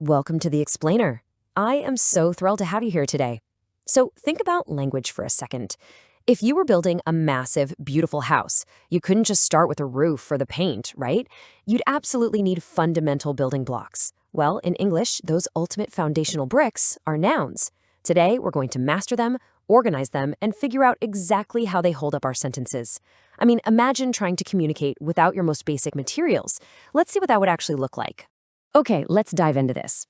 Welcome to the Explainer. I am so thrilled to have you here today. So think about language for a second. If you were building a massive, beautiful house, you couldn't just start with a roof or the paint, right? You'd absolutely need fundamental building blocks. Well, in English, those ultimate foundational bricks are nouns. Today, we're going to master them, organize them, and figure out exactly how they hold up our sentences. I mean, imagine trying to communicate without your most basic materials. Let's see what that would actually look like. Okay, let's dive into this.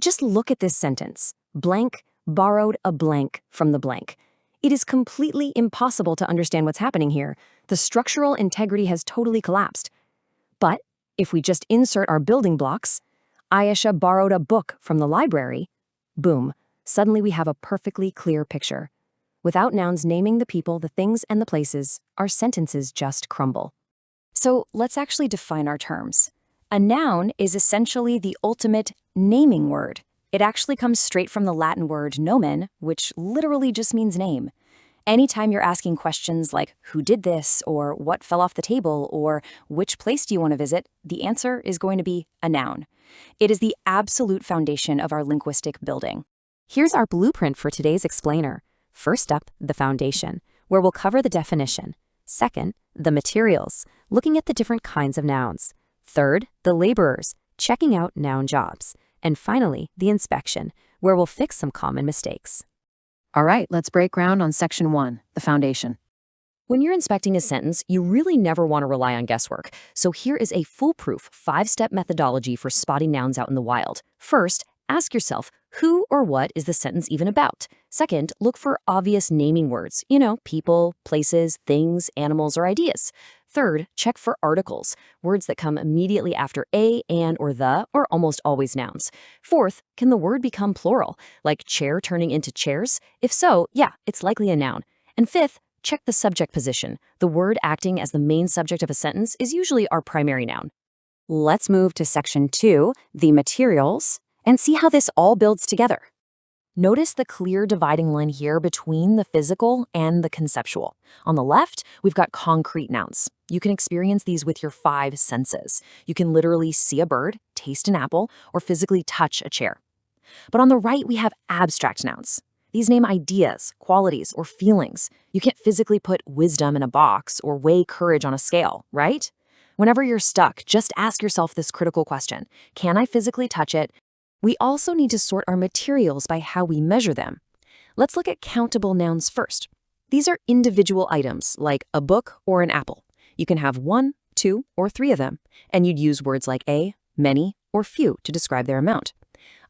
Just look at this sentence. Blank borrowed a blank from the blank. It is completely impossible to understand what's happening here. The structural integrity has totally collapsed. But if we just insert our building blocks, Ayesha borrowed a book from the library, boom, suddenly we have a perfectly clear picture. Without nouns naming the people, the things, and the places, our sentences just crumble. So let's actually define our terms. A noun is essentially the ultimate naming word. It actually comes straight from the Latin word nomen, which literally just means name. Anytime you're asking questions like, who did this, or what fell off the table, or which place do you want to visit, the answer is going to be a noun. It is the absolute foundation of our linguistic building. Here's our blueprint for today's explainer. First up, the foundation, where we'll cover the definition. Second, the materials, looking at the different kinds of nouns. Third, the laborers, checking out noun jobs. And finally, the inspection, where we'll fix some common mistakes. All right, let's break ground on section 1, the foundation. When you're inspecting a sentence, you really never want to rely on guesswork. So here is a foolproof 5-step methodology for spotting nouns out in the wild. First, ask yourself, who or what is the sentence even about? Second, look for obvious naming words, people, places, things, animals, or ideas. Third, check for articles, words that come immediately after a, an, or the, or almost always nouns. Fourth, can the word become plural, like chair turning into chairs? If so, yeah, it's likely a noun. And fifth, check the subject position. The word acting as the main subject of a sentence is usually our primary noun. Let's move to section 2, the materials, and see how this all builds together. Notice the clear dividing line here between the physical and the conceptual. On the left, we've got concrete nouns. You can experience these with your 5 senses. You can literally see a bird, taste an apple, or physically touch a chair. But on the right, we have abstract nouns. These name ideas, qualities, or feelings. You can't physically put wisdom in a box or weigh courage on a scale, right? Whenever you're stuck, just ask yourself this critical question. Can I physically touch it? We also need to sort our materials by how we measure them. Let's look at countable nouns first. These are individual items, like a book or an apple. You can have 1, 2, or 3 of them, and you'd use words like a, many, or few to describe their amount.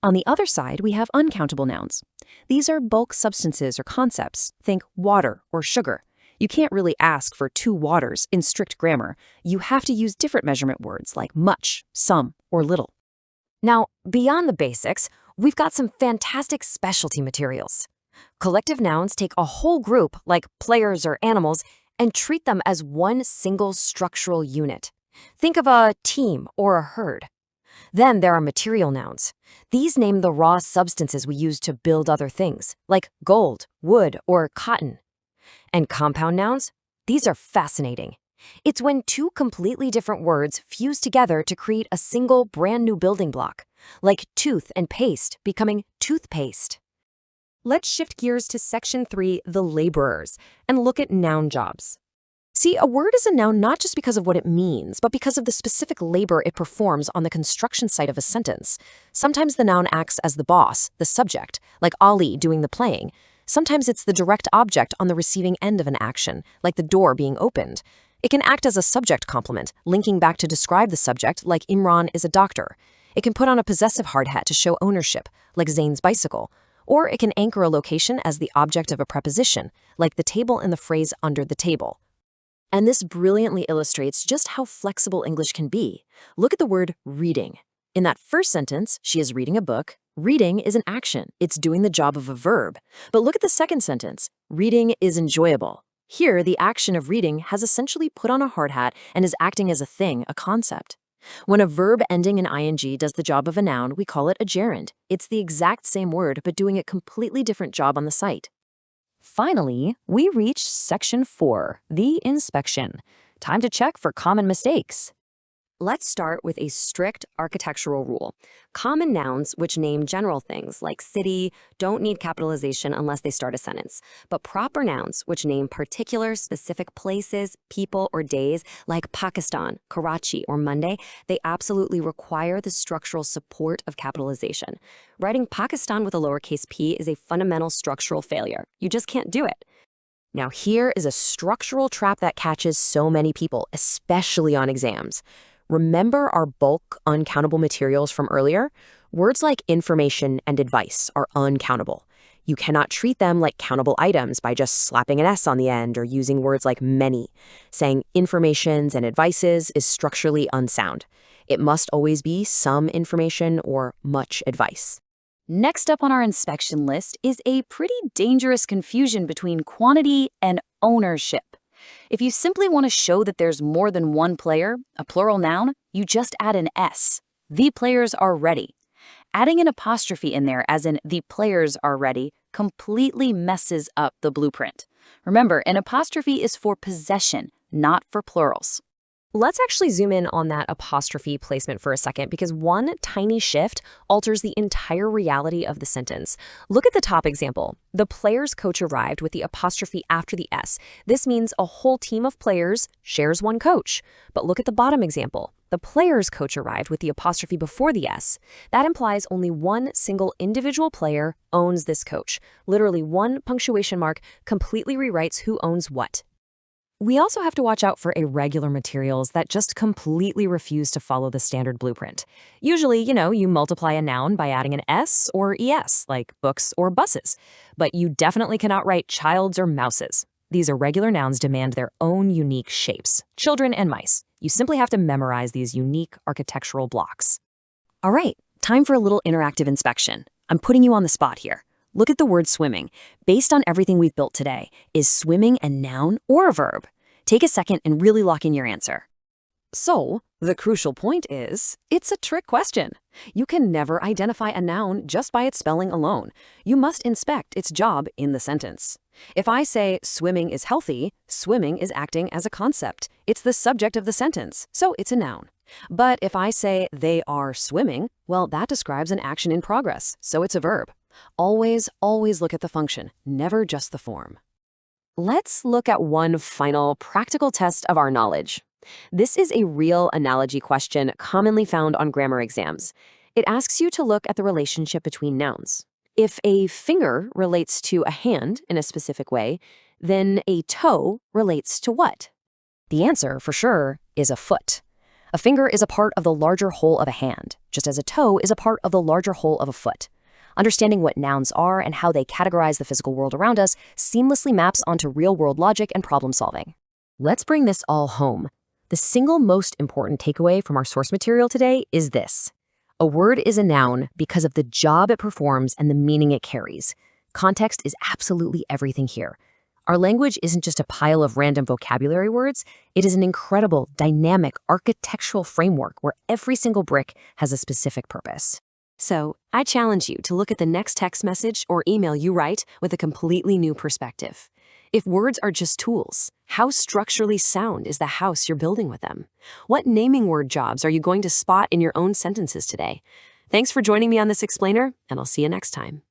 On the other side, we have uncountable nouns. These are bulk substances or concepts. Think water or sugar. You can't really ask for 2 waters in strict grammar. You have to use different measurement words like much, some, or little. Now, beyond the basics, we've got some fantastic specialty materials. Collective nouns take a whole group, like players or animals, and treat them as one single structural unit. Think of a team or a herd. Then there are material nouns. These name the raw substances we use to build other things, like gold, wood, or cotton. And compound nouns? These are fascinating. It's when 2 completely different words fuse together to create a single brand new building block, like tooth and paste becoming toothpaste. Let's shift gears to section 3, the laborers, and look at noun jobs. See, a word is a noun not just because of what it means, but because of the specific labor it performs on the construction site of a sentence. Sometimes the noun acts as the boss, the subject, like Ali doing the playing. Sometimes it's the direct object on the receiving end of an action, like the door being opened. It can act as a subject complement, linking back to describe the subject, like Imran is a doctor. It can put on a possessive hard hat to show ownership, like Zane's bicycle. Or it can anchor a location as the object of a preposition, like the table in the phrase under the table. And this brilliantly illustrates just how flexible English can be. Look at the word reading. In that first sentence, she is reading a book. Reading is an action. It's doing the job of a verb. But look at the second sentence. Reading is enjoyable. Here, the action of reading has essentially put on a hard hat and is acting as a thing, a concept. When a verb ending in ing does the job of a noun, we call it a gerund. It's the exact same word, but doing a completely different job on the site. Finally, we reached section 4, the inspection. Time to check for common mistakes. Let's start with a strict architectural rule. Common nouns, which name general things like city, don't need capitalization unless they start a sentence. But proper nouns, which name particular specific places, people, or days, like Pakistan, Karachi, or Monday, they absolutely require the structural support of capitalization. Writing Pakistan with a lowercase p is a fundamental structural failure. You just can't do it. Now, here is a structural trap that catches so many people, especially on exams. Remember our bulk uncountable materials from earlier? Words like information and advice are uncountable. You cannot treat them like countable items by just slapping an S on the end or using words like many. Saying informations and advices is structurally unsound. It must always be some information or much advice. Next up on our inspection list is a pretty dangerous confusion between quantity and ownership. If you simply want to show that there's more than one player, a plural noun, you just add an S. The players are ready. Adding an apostrophe in there, as in the players are ready, completely messes up the blueprint. Remember, an apostrophe is for possession, not for plurals. Let's actually zoom in on that apostrophe placement for a second because one tiny shift alters the entire reality of the sentence. Look at the top example. The players' coach arrived with the apostrophe after the S. This means a whole team of players shares one coach. But look at the bottom example. The players' coach arrived with the apostrophe before the S. That implies only one single individual player owns this coach. Literally one punctuation mark completely rewrites who owns what. We also have to watch out for irregular materials that just completely refuse to follow the standard blueprint. Usually, you multiply a noun by adding an S or ES, like books or buses. But you definitely cannot write childs or mouses. These irregular nouns demand their own unique shapes, children and mice. You simply have to memorize these unique architectural blocks. All right, time for a little interactive inspection. I'm putting you on the spot here. Look at the word swimming. Based on everything we've built today, is swimming a noun or a verb? Take a second and really lock in your answer. So, the crucial point is, it's a trick question. You can never identify a noun just by its spelling alone. You must inspect its job in the sentence. If I say swimming is healthy, swimming is acting as a concept. It's the subject of the sentence, so it's a noun. But if I say they are swimming, well, that describes an action in progress, so it's a verb. Always look at the function, never just the form. Let's look at one final practical test of our knowledge. This is a real analogy question commonly found on grammar exams. It asks you to look at the relationship between nouns. If a finger relates to a hand in a specific way, then a toe relates to what? The answer, for sure, is a foot. A finger is a part of the larger whole of a hand, just as a toe is a part of the larger whole of a foot. Understanding what nouns are and how they categorize the physical world around us seamlessly maps onto real-world logic and problem solving. Let's bring this all home. The single most important takeaway from our source material today is this. A word is a noun because of the job it performs and the meaning it carries. Context is absolutely everything here. Our language isn't just a pile of random vocabulary words. It is an incredible, dynamic, architectural framework where every single brick has a specific purpose. So, I challenge you to look at the next text message or email you write with a completely new perspective. If words are just tools, how structurally sound is the house you're building with them? What naming word jobs are you going to spot in your own sentences today? Thanks for joining me on this explainer, and I'll see you next time.